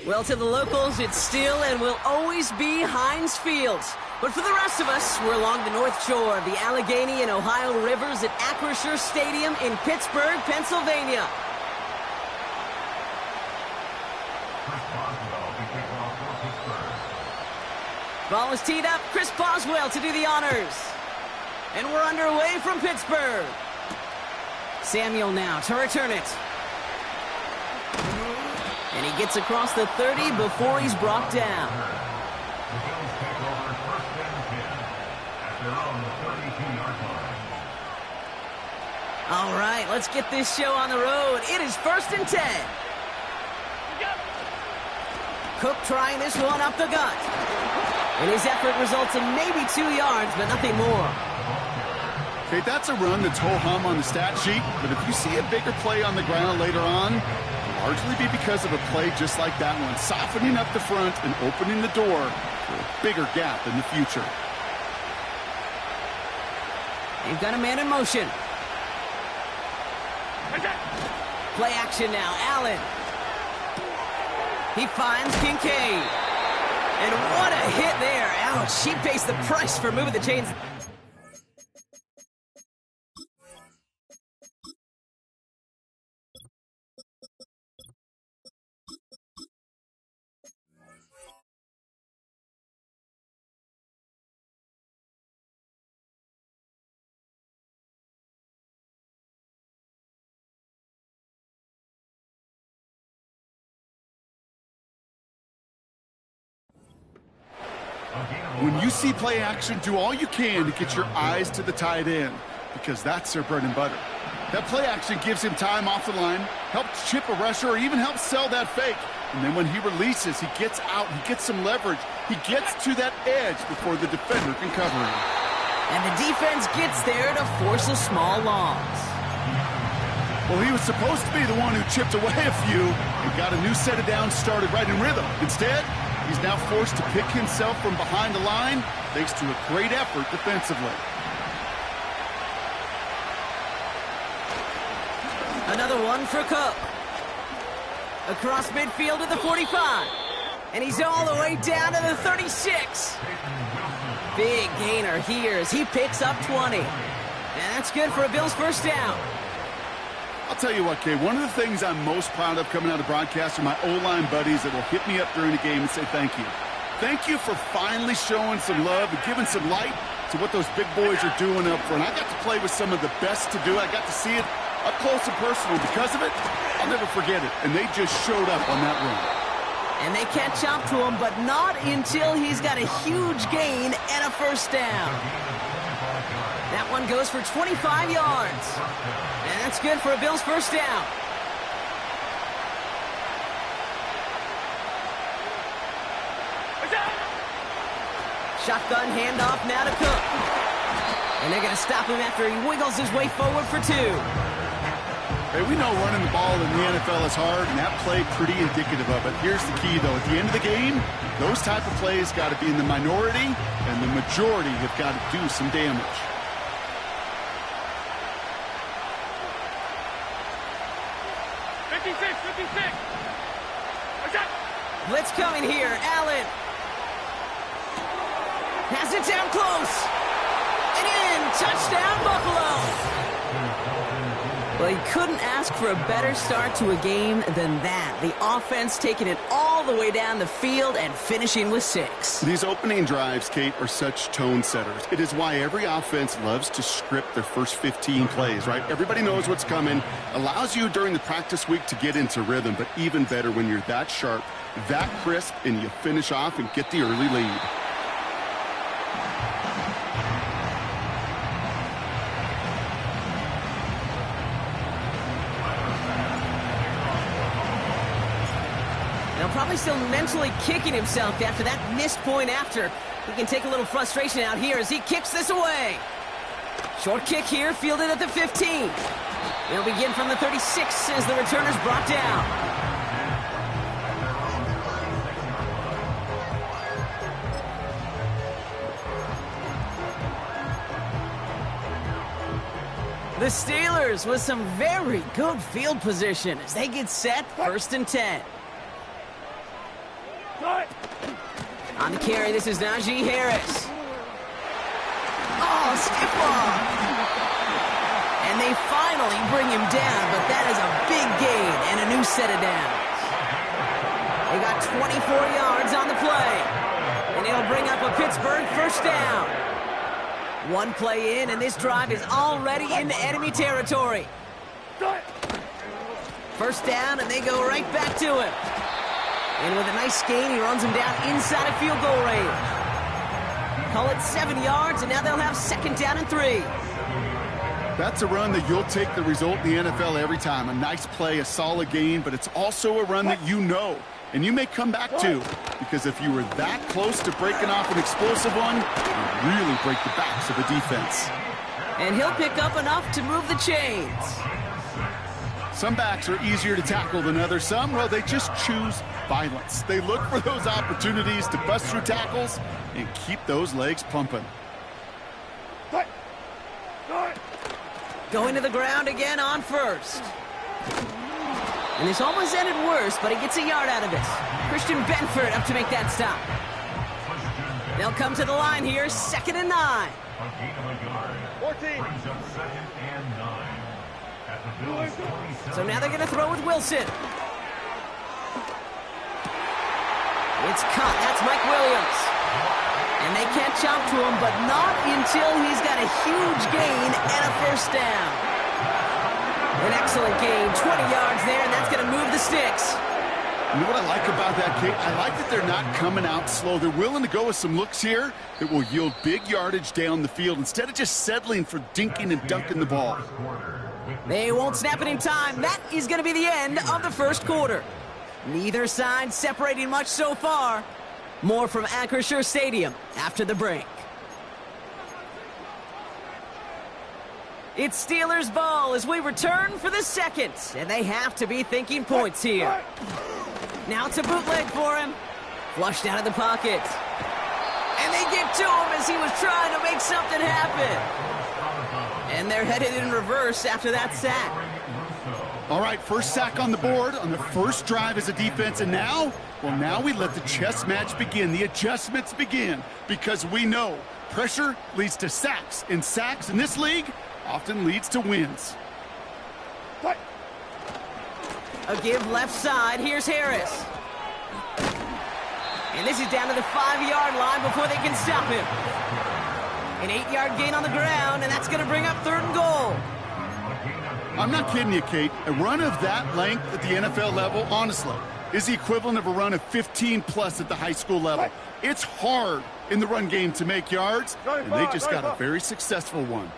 Well, to the locals, it's still and will always be Heinz Field. But for the rest of us, we're along the North Shore of the Allegheny and Ohio Rivers at Acrisure Stadium in Pittsburgh, Pennsylvania. Ball is teed up. Chris Boswell to do the honors. And we're underway from Pittsburgh. Samuel now to return it. And he gets across the 30 before he's brought down. All right, let's get this show on the road. It is 1st and 10. Cook trying this one up the gut. And his effort results in maybe 2 yards, but nothing more. Okay, that's a run that's ho-hum on the stat sheet, but if you see a bigger play on the ground later on, it'll largely be because of a play just like that one, softening up the front and opening the door for a bigger gap in the future. They've got a man in motion. Play action now, Allen. He finds Kincaid. And what a hit there. Ouch, she pays the price for moving the chains. When you see play action, do all you can to get your eyes to the tight end, because that's their bread and butter. That play action gives him time off the line, helps chip a rusher, or even helps sell that fake. And then when he releases, he gets out, he gets some leverage. He gets to that edge before the defender can cover him. And the defense gets there to force a small loss. Well, he was supposed to be the one who chipped away a few and got a new set of downs started right in rhythm. Instead, he's now forced to pick himself from behind the line thanks to a great effort defensively. Another one for Cook. Across midfield to the 45. And he's all the way down to the 36. Big gainer here as he picks up 20. And that's good for a Bills first down. I'll tell you what, Kay, one of the things I'm most proud of coming out of broadcast are my O-line buddies that will hit me up during the game and say thank you. Thank you for finally showing some love and giving some light to what those big boys are doing up front. I got to play with some of the best to do it. I got to see it up close and personal. Because of it, I'll never forget it. And they just showed up on that run. And they catch up to him, but not until he's got a huge gain and a first down. That one goes for 25 yards. And that's good for a Bills first down. Shotgun handoff now to Cook. And they're going to stop him after he wiggles his way forward for 2. Hey, we know running the ball in the NFL is hard, and that play pretty indicative of it. Here's the key, though. At the end of the game, those type of plays got to be in the minority, and the majority have got to do some damage. Blitz coming here. Allen has it down close. And in. Touchdown, Buffalo. Well, he couldn't ask for a better start to a game than that. The offense taking it all the way down the field and finishing with 6. These opening drives, Kate, are such tone setters. It is why every offense loves to script their first 15 plays, right? Everybody knows what's coming. Allows you during the practice week to get into rhythm, but even better when you're that sharp, that crisp, and you finish off and get the early lead. Probably still mentally kicking himself after that missed point after. He can take a little frustration out here as he kicks this away. Short kick here, fielded at the 15. They'll begin from the 36 as the returner's brought down. The Steelers with some very good field position as they get set 1st and 10. On the carry, this is Najee Harris. Oh, stiff ball. And they finally bring him down, but that is a big gain and a new set of downs. They got 24 yards on the play, and it'll bring up a Pittsburgh first down. One play in, and this drive is already into enemy territory. First down, and they go right back to him. And with a nice gain, he runs him down inside of field goal range. Call it 7 yards, and now they'll have second down and 3. That's a run that you'll take the result in the NFL every time. A nice play, a solid gain, but it's also a run that you know, and you may come back to, because if you were that close to breaking off an explosive one, you really break the backs of the defense. And he'll pick up enough to move the chains. Some backs are easier to tackle than others. Some, well, they just choose violence. They look for those opportunities to bust through tackles and keep those legs pumping. Going to the ground again on first. And this almost ended worse, but he gets a yard out of it. Christian Benford up to make that stop. They'll come to the line here, 2nd and 9. 14. So now they're going to throw with Wilson. It's caught. That's Mike Williams. And they can't jump to him, but not until he's got a huge gain and a first down. An excellent gain, 20 yards there, and that's going to move the sticks. You know what I like about that, Kate? I like that they're not coming out slow. They're willing to go with some looks here that will yield big yardage down the field instead of just settling for dinking and dunking the ball. They won't snap it in time. That is going to be the end of the first quarter. Neither side separating much so far. More from Acrisure Stadium after the break. It's Steelers ball as we return for the second, and they have to be thinking points here. Now it's a bootleg for him. Flushed out of the pocket. And they get to him as he was trying to make something happen. And they're headed in reverse after that sack. All right, first sack on the board on the first drive as a defense, and now, well, now we let the chess match begin, the adjustments begin, because we know pressure leads to sacks, and sacks in this league often leads to wins. A give left side. Here's Harris. And this is down to the 5-yard line before they can stop him. An 8-yard gain on the ground, and that's going to bring up 3rd and goal. I'm not kidding you, Kate. A run of that length at the NFL level, honestly, is the equivalent of a run of 15-plus at the high school level. It's hard in the run game to make yards, and they just got a very successful one.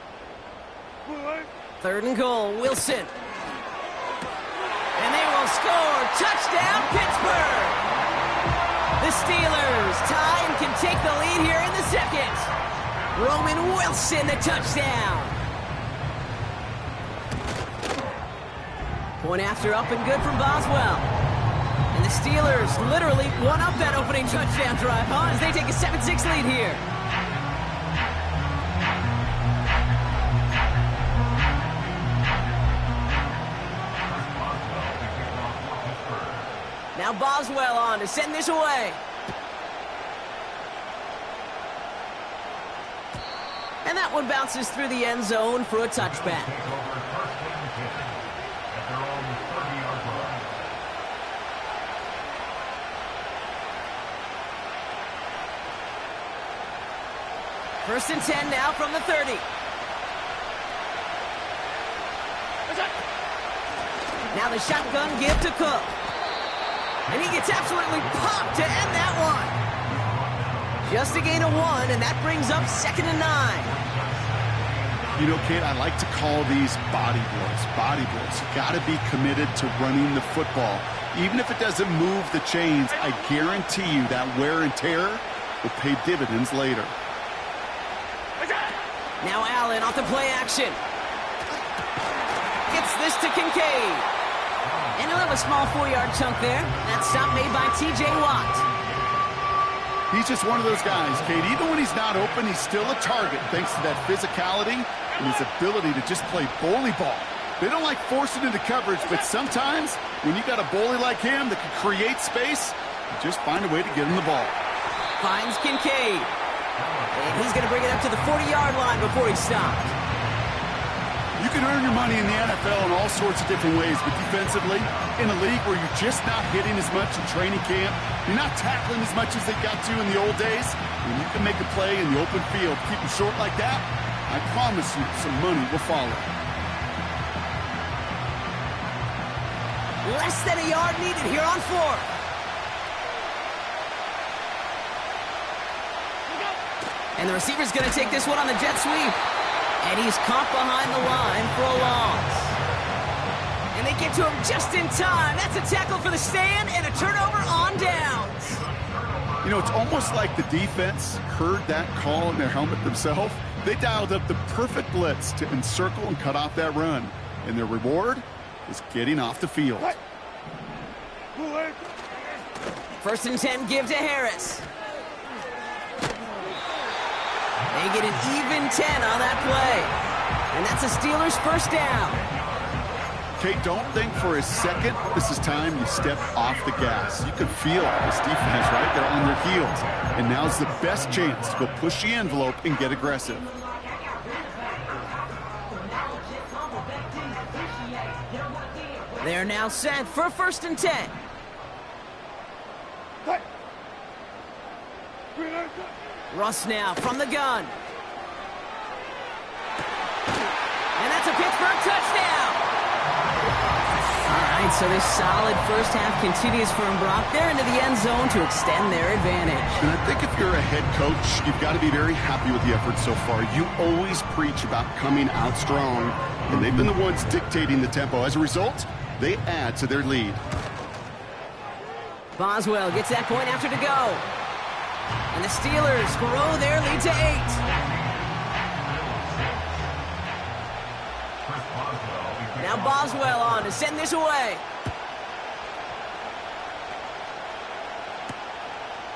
3rd and goal, Wilson. And they will score. Touchdown, Pittsburgh! The Steelers tie and can take the lead here in the second. Roman Wilson, the touchdown. Point after up and good from Boswell. And the Steelers literally won up that opening touchdown drive, as they take a 7-6 lead here. Now Boswell on to send this away. And that one bounces through the end zone for a touchback. First and 10 now from the 30. Now the shotgun give to Cook. And he gets absolutely popped to end that one. Just a gain of 1, and that brings up 2nd and 9. You know, Kate, I like to call these body blows. Body blows. You got to be committed to running the football. Even if it doesn't move the chains, I guarantee you that wear and tear will pay dividends later. Now Allen off the play action. Gets this to Kincaid. And he'll have a small 4-yard chunk there. That stop made by T.J. Watt. He's just one of those guys, Kate. Even when he's not open, he's still a target thanks to that physicality and his ability to just play bully ball. They don't like forcing into coverage, but sometimes when you got a bully like him that can create space, you just find a way to get him the ball. Finds Kincaid. And he's going to bring it up to the 40-yard line before he stopped. You can earn your money in the NFL in all sorts of different ways, but defensively, in a league where you're just not hitting as much in training camp, you're not tackling as much as they got to in the old days, when you can make a play in the open field, keep them short like that, I promise you some money will follow. Less than a yard needed here on fourth. And the receiver's going to take this one on the jet sweep. And he's caught behind the line for a loss. And they get to him just in time. That's a tackle for the stand and a turnover on downs. You know, it's almost like the defense heard that call in their helmet themselves. They dialed up the perfect blitz to encircle and cut off that run. And their reward is getting off the field. First and 10, give to Harris. They get an even 10 on that play. And that's a Steelers first down. Kate, don't think for a second this is time you step off the gas. You can feel this defense, right? They're on their heels. And now's the best chance to go push the envelope and get aggressive. They're now set for first and 10. Russ now from the gun. And that's a Pittsburgh touchdown. All right, so this solid first half continues from Brock. They're into the end zone to extend their advantage. And I think if you're a head coach, you've got to be very happy with the effort so far. You always preach about coming out strong, and they've been the ones dictating the tempo. As a result, they add to their lead. Boswell gets that point after to go. And the Steelers grow their lead to 8. Now Boswell on to send this away.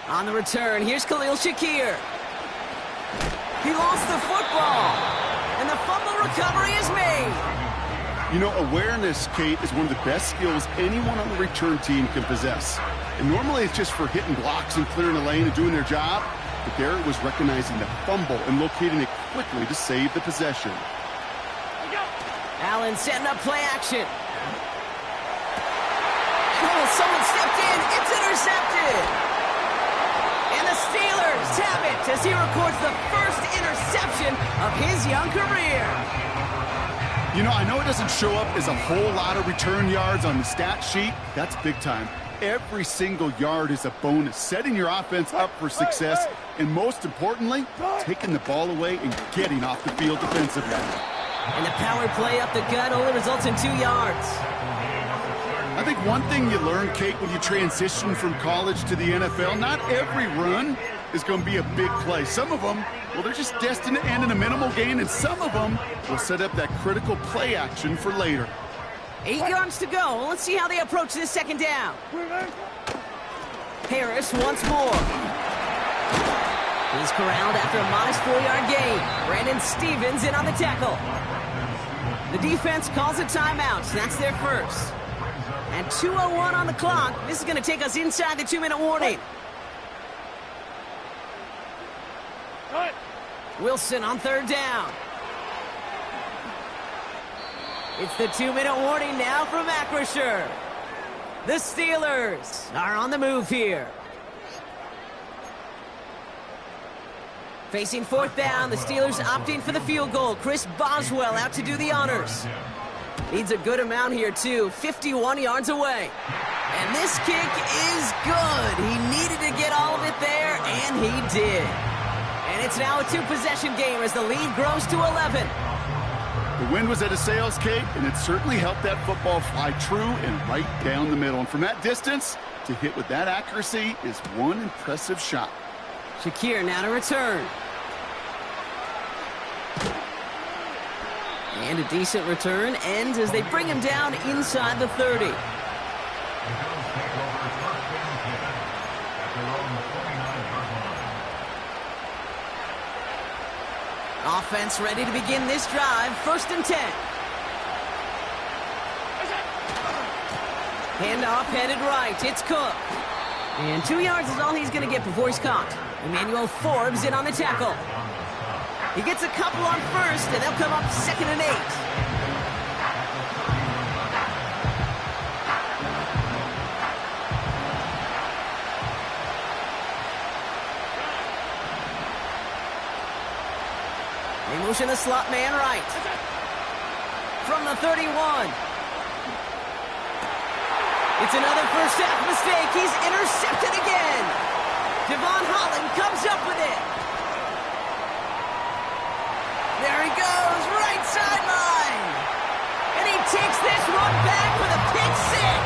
On the return, here's Khalil Shakir. He lost the football. And the fumble recovery is made. You know, awareness, Kate, is one of the best skills anyone on the return team can possess. And normally it's just for hitting blocks and clearing a lane and doing their job. But there it was recognizing the fumble and locating it quickly to save the possession. Allen setting up play action. Oh, someone stepped in. It's intercepted. And the Steelers tap it as he records the first interception of his young career. You know, I know it doesn't show up as a whole lot of return yards on the stat sheet. That's big time. Every single yard is a bonus, setting your offense up for success, and most importantly, taking the ball away and getting off the field defensively. And the power play up the gut only results in 2 yards. I think one thing you learn, Kate, when you transition from college to the NFL, not every run is going to be a big play. Some of them, well, they're just destined to end in a minimal gain, and some of them will set up that critical play action for later. 8 yards to go. Let's see how they approach this second down. Harris once more. He's corralled after a modest 4-yard gain. Brandon Stevens in on the tackle. The defense calls a timeout. So that's their first. And 2:01 on the clock. This is going to take us inside the 2-minute warning. Wilson on third down. It's the 2-minute warning now from Acrisure. The Steelers are on the move here. Facing fourth down, the Steelers opting for the field goal. Chris Boswell out to do the honors. Needs a good amount here, too. 51 yards away. And this kick is good. He needed to get all of it there, and he did. And it's now a 2-possession game as the lead grows to 11. The wind was at his sails, Kate, and it certainly helped that football fly true and right down the middle. And from that distance, to hit with that accuracy is one impressive shot. Shakir now to return. And a decent return ends as they bring him down inside the 30. Offense ready to begin this drive. First and 10. Handoff headed right. It's Cook. And 2 yards is all he's going to get before he's caught. Emmanuel Forbes in on the tackle. He gets a couple on first, and they'll come up 2nd and 8. They motion the slot man right. From the 31. It's another first half mistake. He's intercepted again. Devon Holland comes up with it. There he goes, right sideline. And he takes this one back for the pick six.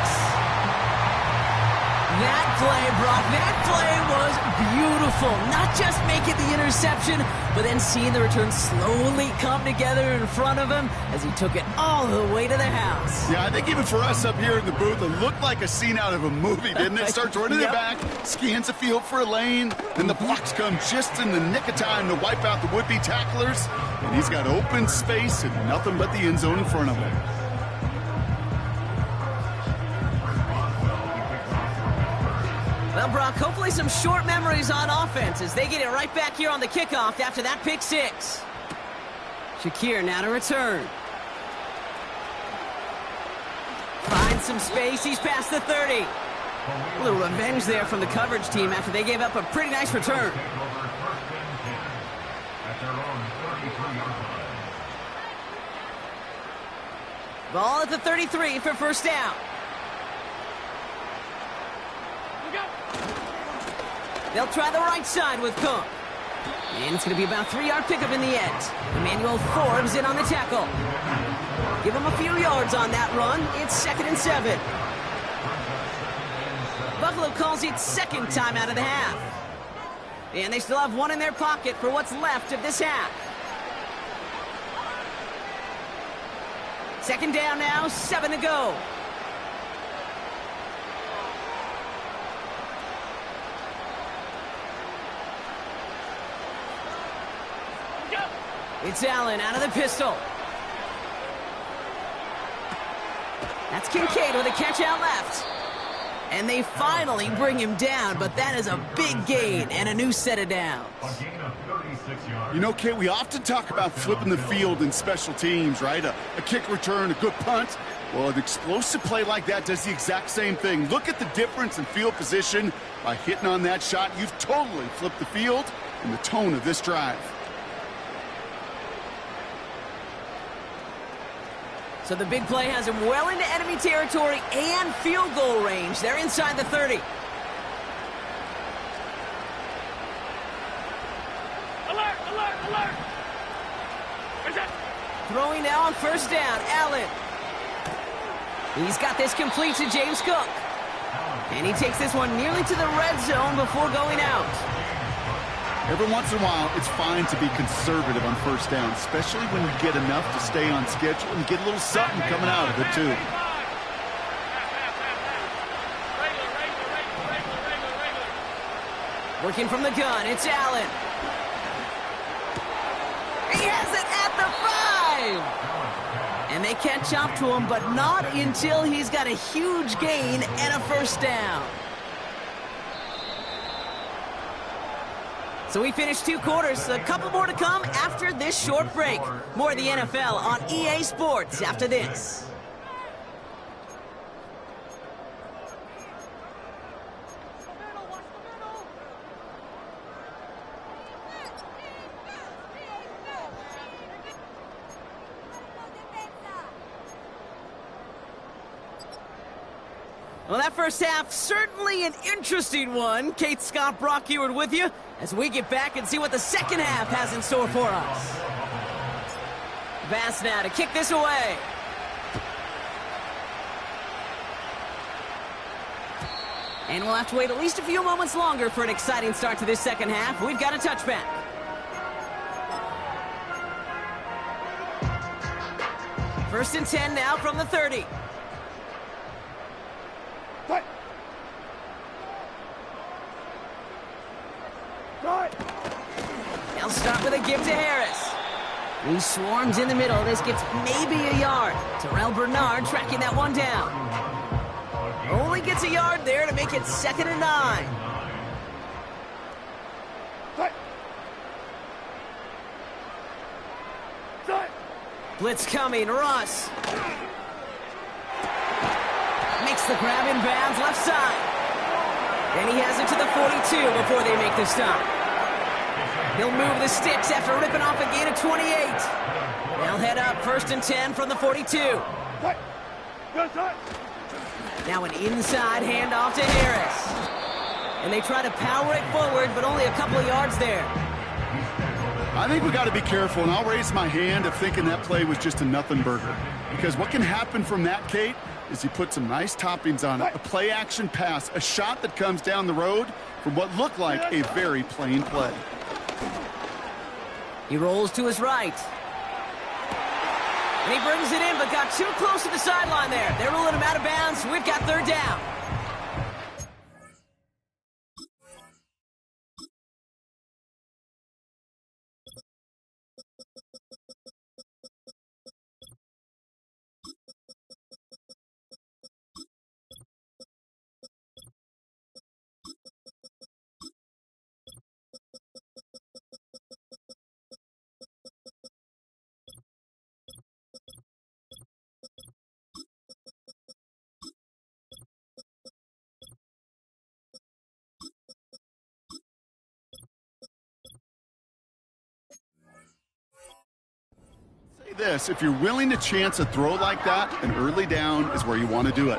That play, Brock, that play was beautiful. Not just making the interception, but then seeing the return slowly come together in front of him as he took it all the way to the house. Yeah, I think even for us up here in the booth, it looked like a scene out of a movie, didn't it? Starts running it back, scans the field for a lane, then the blocks come just in the nick of time to wipe out the would-be tacklers, and he's got open space and nothing but the end zone in front of him. Well, Brock, hopefully some short memories on offense as they get it right back here on the kickoff after that pick six. Shakir now to return. Finds some space. He's past the 30. A little revenge there from the coverage team after they gave up a pretty nice return. Ball at the 33 for first down. They'll try the right side with Cook. And it's going to be about a 3-yard pickup in the end. Emmanuel Forbes in on the tackle. Give him a few yards on that run. It's 2nd and 7. Buffalo calls it second time out of the half. And they still have one in their pocket for what's left of this half. 2nd down now, 7 to go. It's Allen out of the pistol. That's Kincaid with a catch out left. And they finally bring him down, but that is a big gain and a new set of downs. You know, Kate, we often talk about flipping the field in special teams, right? A kick return, a good punt. Well, an explosive play like that does the exact same thing. Look at the difference in field position. By hitting on that shot, you've totally flipped the field and the tone of this drive. So the big play has him well into enemy territory and field goal range. They're inside the 30. Alert, alert, alert! Where's that? Throwing now on first down, Allen. He's got this complete to James Cook. And he takes this one nearly to the red zone before going out. Every once in a while, it's fine to be conservative on first down, especially when you get enough to stay on schedule and get a little something coming out of it, too. Working from the gun, it's Allen. He has it at the 5! And they catch up to him, but not until he's got a huge gain and a first down. So we finished 2 quarters, a couple more to come after this short break. More of the NFL on EA Sports after this. Well, that first half, certainly an interesting one. Kate Scott, Brock Eward with you as we get back and see what the second half has in store for us. Bass now to kick this away. And we'll have to wait at least a few moments longer for an exciting start to this second half. We've got a touchback. First and 10 now from the 30. What? They'll start with a give to Harris. He swarms in the middle. This gets maybe a yard. Terrell Bernard tracking that one down. Only gets a yard there to make it 2nd and 9. Blitz coming, Russ. Makes the grab in bounds, left side. And he has it to the 42 before they make the stop. He'll move the sticks after ripping off a gain of 28. They'll head up 1st and 10 from the 42. Now an inside handoff to Harris. And they try to power it forward, but only a couple of yards there. I think we got to be careful, and I'll raise my hand of thinking that play was just a nothing burger. Because what can happen from that, Kate, is you put some nice toppings on it. A play-action pass, a shot that comes down the road from what looked like a very plain play. He rolls to his right. And he brings it in, but got too close to the sideline there. They're ruling him out of bounds. We've got 3rd down. This, if you're willing to chance a throw like that, an early down is where you want to do it.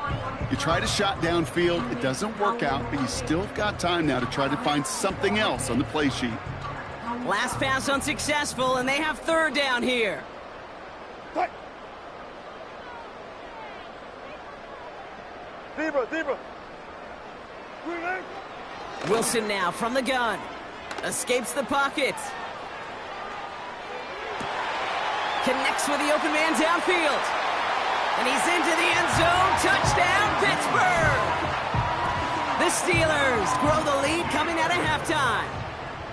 You try to shot downfield, it doesn't work out, but you still got time now to try to find something else on the play sheet. Last pass unsuccessful, and they have 3rd down here. Zebra. Wilson now from the gun. Escapes the pocket. Connects with the open man downfield. And he's into the end zone. Touchdown, Pittsburgh! The Steelers grow the lead coming out of halftime.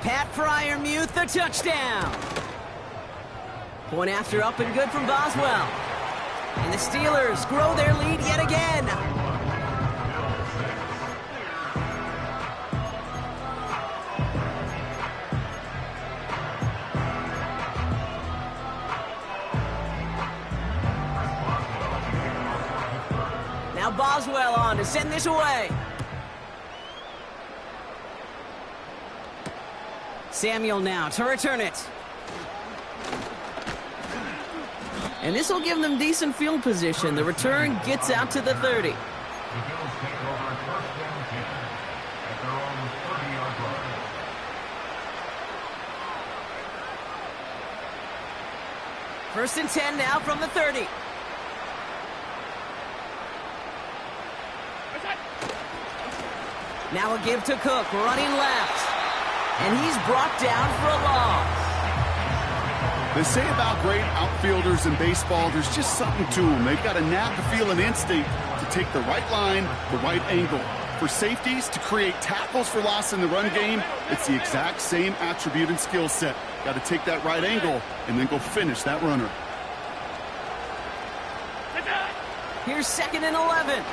Pat Freiermuth, the touchdown. Point after up and good from Boswell. And the Steelers grow their lead yet again. Now Boswell on to send this away. Samuel now to return it. And this will give them decent field position. The return gets out to the 30. First and 10 now from the 30. Now a give to Cook, running left. And he's brought down for a loss. They say about great outfielders in baseball, there's just something to them. They've got a knack, a feel, and instinct to take the right line, the right angle. For safeties, to create tackles for loss in the run game, it's the exact same attribute and skill set. Got to take that right angle and then go finish that runner. Here's 2nd and 11.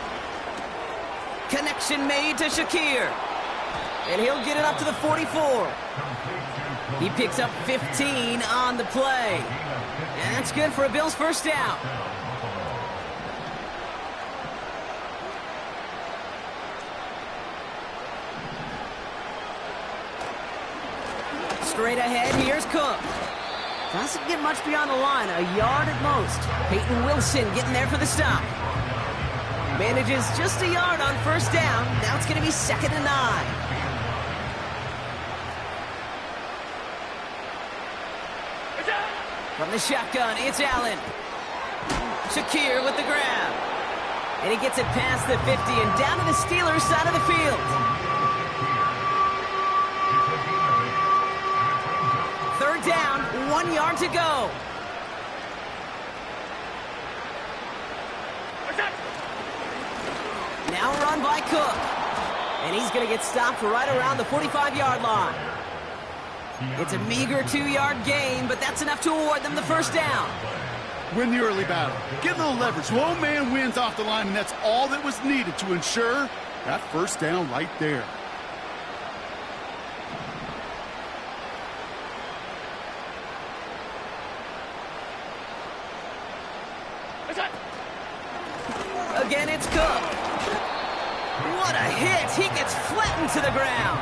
Connection made to Shakir. And he'll get it up to the 44. He picks up 15 on the play. And that's good for a Bills first down. Straight ahead, here's Cook. Doesn't get much beyond the line, a yard at most. Peyton Wilson getting there for the stop. Manages just a yard on first down. Now it's going to be 2nd and 9. From the shotgun, it's Allen. Shakir with the grab. And he gets it past the 50 and down to the Steelers' side of the field. 3rd down, 1 yard to go. Now run by Cook. And he's going to get stopped right around the 45-yard line. It's a meager 2-yard gain, but that's enough to award them the first down. Win the early battle. Get a little leverage. Lone man wins off the line, and that's all that was needed to ensure that first down right there. Again, it's Cook. What a hit. He gets flattened to the ground.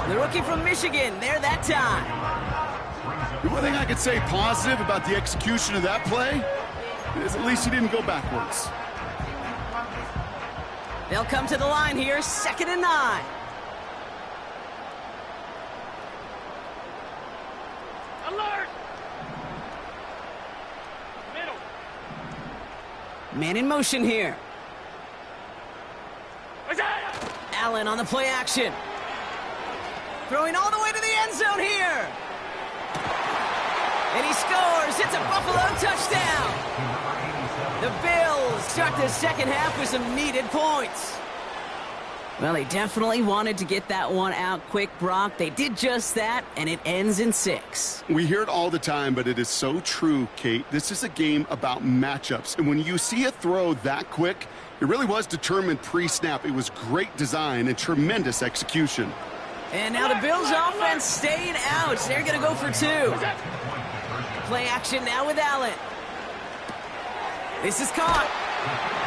The rookie from Michigan there that time. The one thing I could say positive about the execution of that play is at least he didn't go backwards. They'll come to the line here, 2nd and 9. Alert! Middle. Man in motion here. Isaiah! Allen on the play action. Throwing all the way to the end zone here. And he scores. It's a Buffalo touchdown. The Bills start the second half with some needed points. Well, they definitely wanted to get that one out quick, Brock. They did just that, and it ends in 6. We hear it all the time, but it is so true, Kate. This is a game about matchups. And when you see a throw that quick, it really was determined pre-snap. It was great design and tremendous execution. And now the Bills offense staying out. They're going to go for 2. Play action now with Allen. This is caught.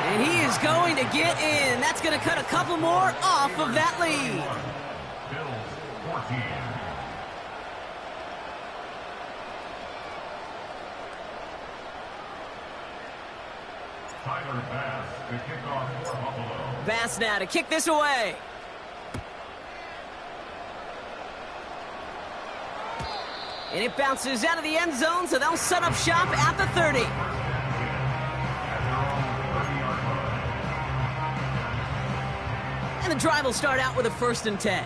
And he is going to get in. That's going to cut a couple more off of that lead. Bills 14. Tyler Bass to kick off for Buffalo. Bass now to kick this away. And it bounces out of the end zone, so they'll set up shop at the 30. And the drive will start out with a 1st and 10.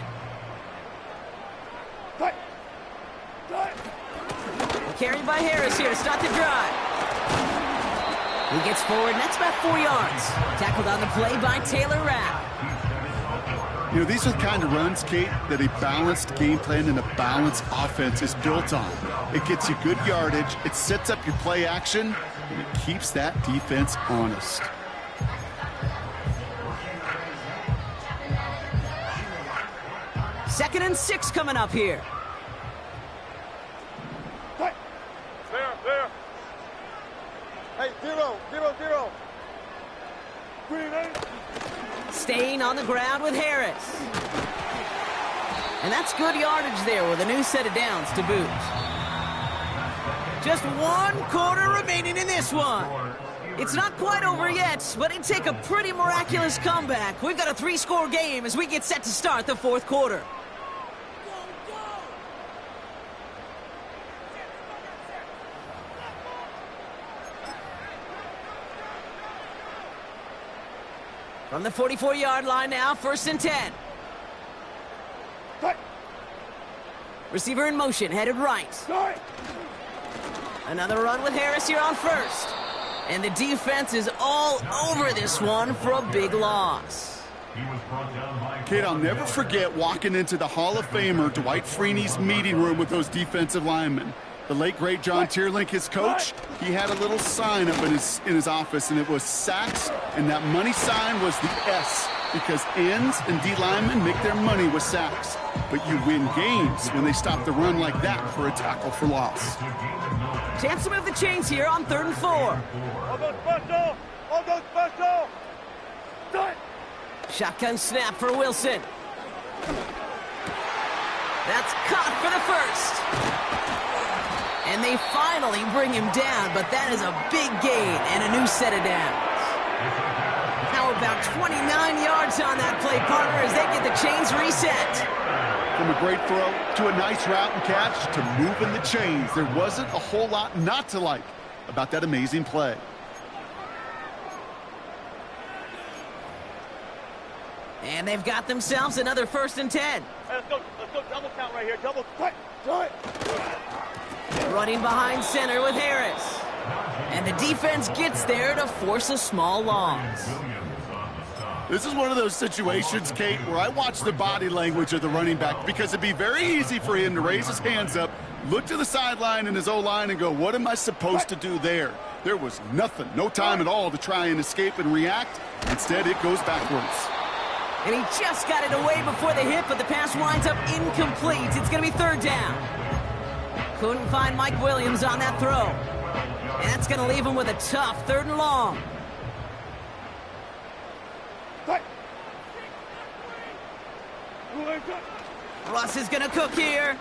Carried by Harris here to start the drive. He gets forward, and that's about 4 yards. Tackled on the play by Taylor Rapp. You know, these are the kind of runs, Kate, that a balanced game plan and a balanced offense is built on. It gets you good yardage, it sets up your play action, and it keeps that defense honest. Second and 6 coming up here. There. Hey, 0. Green 8. Staying on the ground with Harris. And that's good yardage there with a new set of downs to boot. Just 1 quarter remaining in this one. It's not quite over yet, but it'd take a pretty miraculous comeback. We've got a 3-score game as we get set to start the 4th quarter. From the 44-yard line now, 1st and 10. Receiver in motion, headed right. Another run with Harris here on 1st. And the defense is all over this one for a big loss. Kate, I'll never forget walking into the Hall of Famer Dwight Freeney's meeting room with those defensive linemen. The late, great John Tierlink, his coach, he had a little sign up in his office, and it was sacks, and that money sign was the S, because ends and D linemen make their money with sacks. But you win games when they stop the run like that for a tackle for loss. Chance to move the chains here on 3rd and 4. All go special! Shotgun snap for Wilson. That's caught for the 1st. And they finally bring him down, but that is a big gain and a new set of downs. Now about 29 yards on that play, partner, as they get the chains reset. From a great throw to a nice route and catch to moving the chains, there wasn't a whole lot not to like about that amazing play. And they've got themselves another 1st and 10. Hey, let's go double count right here. Double. Quick. Running behind center with Harris. And the defense gets there to force a small loss. This is one of those situations, Kate, where I watch the body language of the running back, because it'd be very easy for him to raise his hands up, Look to the sideline in his O-line and go, what am I supposed to do there? There was nothing, no time at all to try and escape and react. Instead, it goes backwards. And he just got it away before the hit, but the pass winds up incomplete. It's going to be third down. Couldn't find Mike Williams on that throw. And that's going to leave him with a tough 3rd and long. Russ is going to cook here.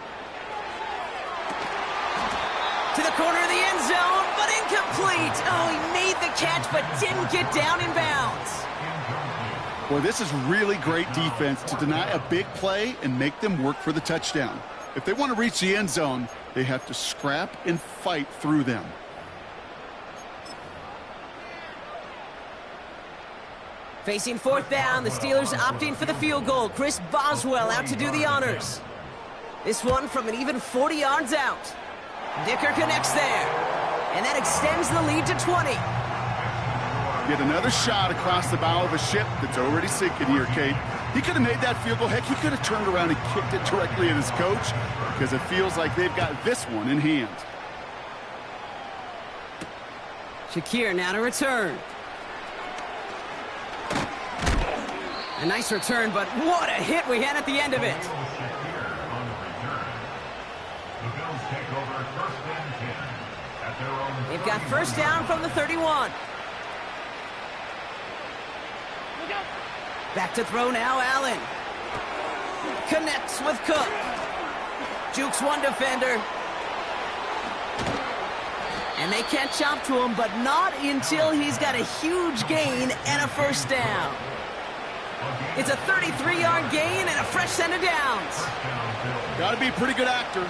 To the corner of the end zone, but incomplete. Oh, he made the catch, but didn't get down in bounds. Well, this is really great defense to deny a big play and make them work for the touchdown. If they want to reach the end zone, they have to scrap and fight through them. Facing 4th down, the Steelers opting for the field goal. Chris Boswell out to do the honors. This one from an even 40 yards out. Dicker connects there, and that extends the lead to 20. Get another shot across the bow of a ship that's already sinking here, Kate. He could have made that field goal. Heck, he could have turned around and kicked it directly at his coach because it feels like they've got this one in hand. Shakir now to return. A nice return, but what a hit we had at the end of it. They've got first down from the 31. Back to throw now, Allen. Connects with Cook. Jukes one defender. And they can't chop to him, but not until he's got a huge gain and a first down. It's a 33-yard gain and a fresh set of downs. Got to be a pretty good actor.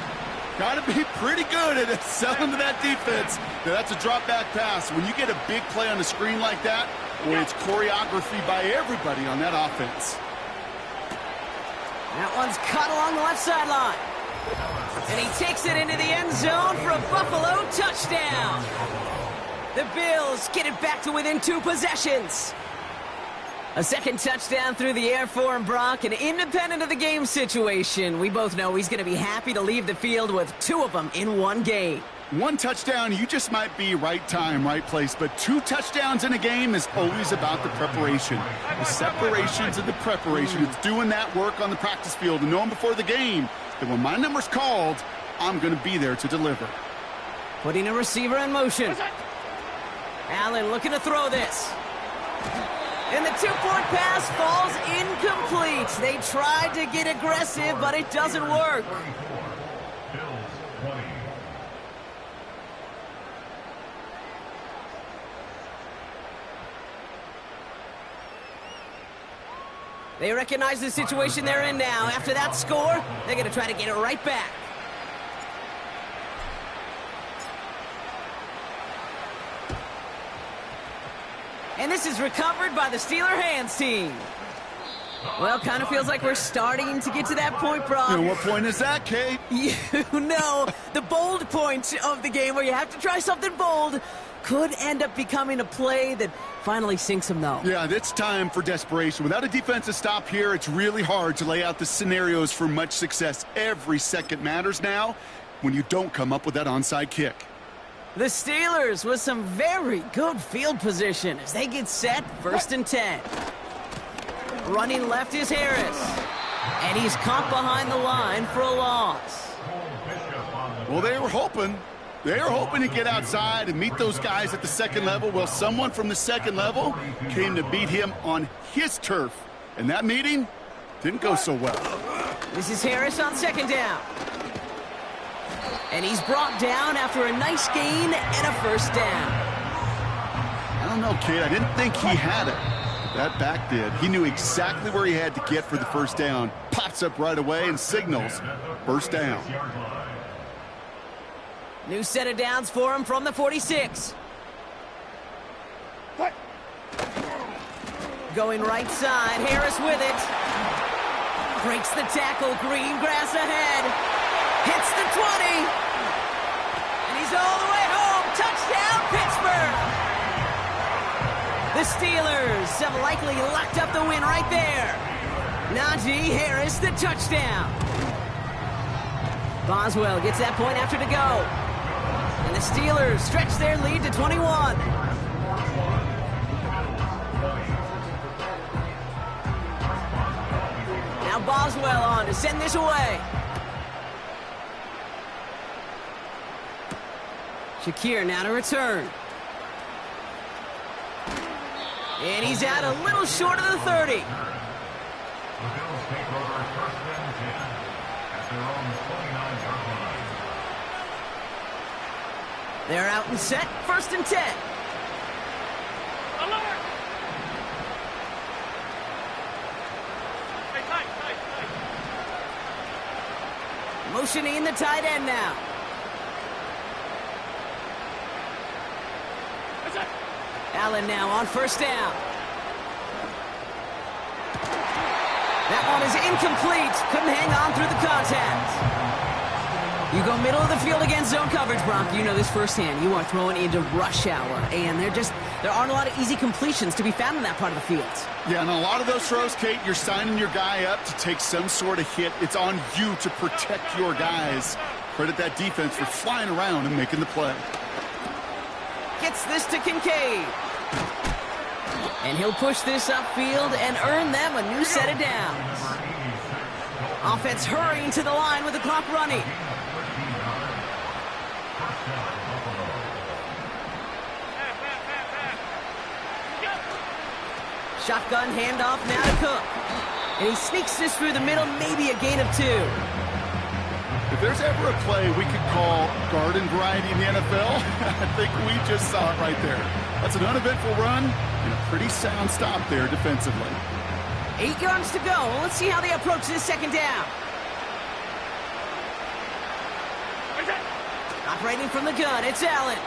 Got to be pretty good at selling to that defense. That's a drop-back pass. When you get a big play on the screen like that, boy, it's choreography by everybody on that offense. That one's cut along the left sideline. And he takes it into the end zone for a Buffalo touchdown. The Bills get it back to within 2 possessions. A second touchdown through the air for him, Brock, and independent of the game situation, we both know he's going to be happy to leave the field with 2 of them in one game. 1 touchdown, you just might be right time, right place, but 2 touchdowns in a game is always about the preparation. The separations and the preparation. It's doing that work on the practice field and knowing before the game that when my number's called, I'm going to be there to deliver. Putting a receiver in motion. Allen looking to throw this. And the 2-point pass falls incomplete. They tried to get aggressive, but it doesn't work. They recognize the situation they're in now. After that score, they're going to try to get it right back. And this is recovered by the Steeler hands team. Well, kind of feels like we're starting to get to that point, Brock. And what point is that, Kate? You know, the bold point of the game where you have to try something bold could end up becoming a play that finally sinks them, though. Yeah, it's time for desperation. Without a defensive stop here, it's really hard to lay out the scenarios for much success. Every second matters now when you don't come up with that onside kick. The Steelers with some very good field position as they get set, 1st and 10. Running left is Harris. And he's caught behind the line for a loss. Well, they were hoping to get outside and meet those guys at the second level. Well, someone from the second level came to beat him on his turf. And that meeting didn't go so well. This is Harris on 2nd down. And he's brought down after a nice gain and a first down. I don't know, Kate. I didn't think he had it. But that back did. He knew exactly where he had to get for the first down. Pops up right away and signals first down. New set of downs for him from the 46. Going right side, Harris with it. Breaks the tackle, green grass ahead. Hits the 20. And he's all the way home. Touchdown, Pittsburgh. The Steelers have likely locked up the win right there. Najee Harris, the touchdown. Boswell gets that point after to go. And the Steelers stretch their lead to 21. Now Boswell on to send this away. Shakir now to return. And he's out a little short of the 30. The Bills take over first and 10 at their own 29-yard line. They're out and set, first and 10. Alert! Hey, tight. Motioning the tight end now. Allen now on first down. That one is incomplete. Couldn't hang on through the contact. You go middle of the field against zone coverage, Brock. You know this firsthand. You are throwing into rush hour, and there aren't a lot of easy completions to be found in that part of the field. Yeah, and a lot of those throws, Kate, you're signing your guy up to take some sort of hit. It's on you to protect your guys. Credit that defense for flying around and making the play. Gets this to Kincaid. And he'll push this upfield and earn them a new set of downs. Offense hurrying to the line with the clock running. Shotgun handoff now to Cook. And he sneaks this through the middle, maybe a gain of 2. If there's ever a play we could call garden variety in the NFL, I think we just saw it right there. That's an uneventful run and a pretty sound stop there defensively. 8 yards to go. Let's see how they approach this second down. Operating from the gun, it's Allen.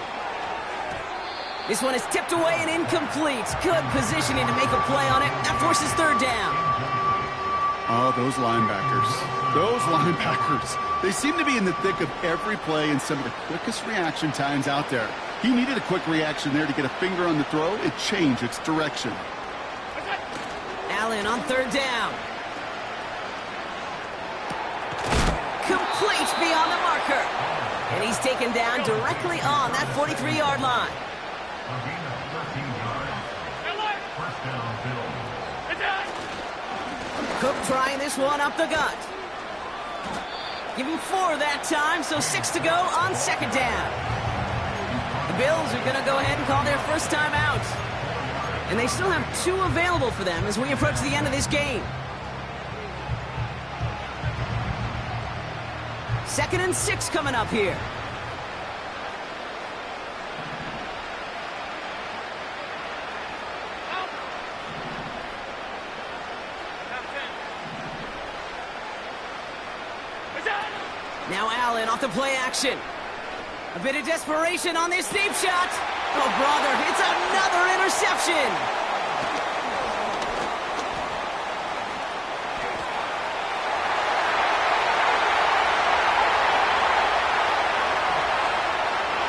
This one is tipped away and incomplete. Good positioning to make a play on it. That forces third down. Oh, those linebackers. They seem to be in the thick of every play and some of the quickest reaction times out there. He needed a quick reaction there to get a finger on the throw. It changed its direction. Allen on third down. Complete beyond the marker. And he's taken down directly on that 43-yard line. Cook trying this one up the gut. Give him 4 that time, so 6 to go on second down. The Bills are going to go ahead and call their first time out. And they still have 2 available for them as we approach the end of this game. 2nd and 6 coming up here. Now Allen off the play action. A bit of desperation on this deep shot. Oh, brother, it's another interception.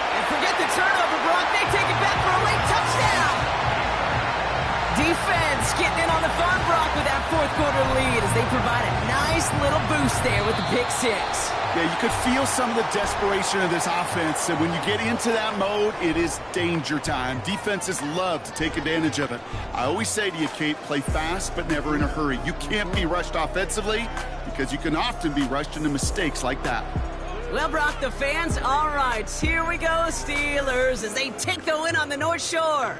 And forget the turnover, Brock. They take it back for a late touchdown. Defense getting in on the fun, Brock, with that fourth quarter lead as they provide a nice little boost there with the pick 6. Yeah, you could feel some of the desperation of this offense, and when you get into that mode, it is danger time. Defenses love to take advantage of it. I always say to you, Kate, play fast but never in a hurry. You can't be rushed offensively because you can often be rushed into mistakes like that. Well, Brock, the fans, all right, here we go, Steelers, as they take the win on the North Shore.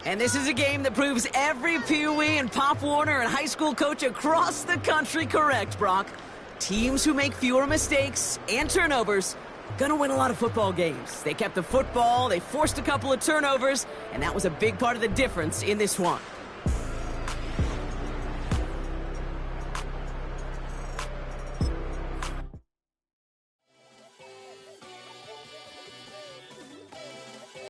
And this is a game that proves every Pee Wee and Pop Warner and high school coach across the country correct, Brock. Teams who make fewer mistakes and turnovers gonna win a lot of football games. They kept the football, they forced a couple of turnovers, and that was a big part of the difference in this one.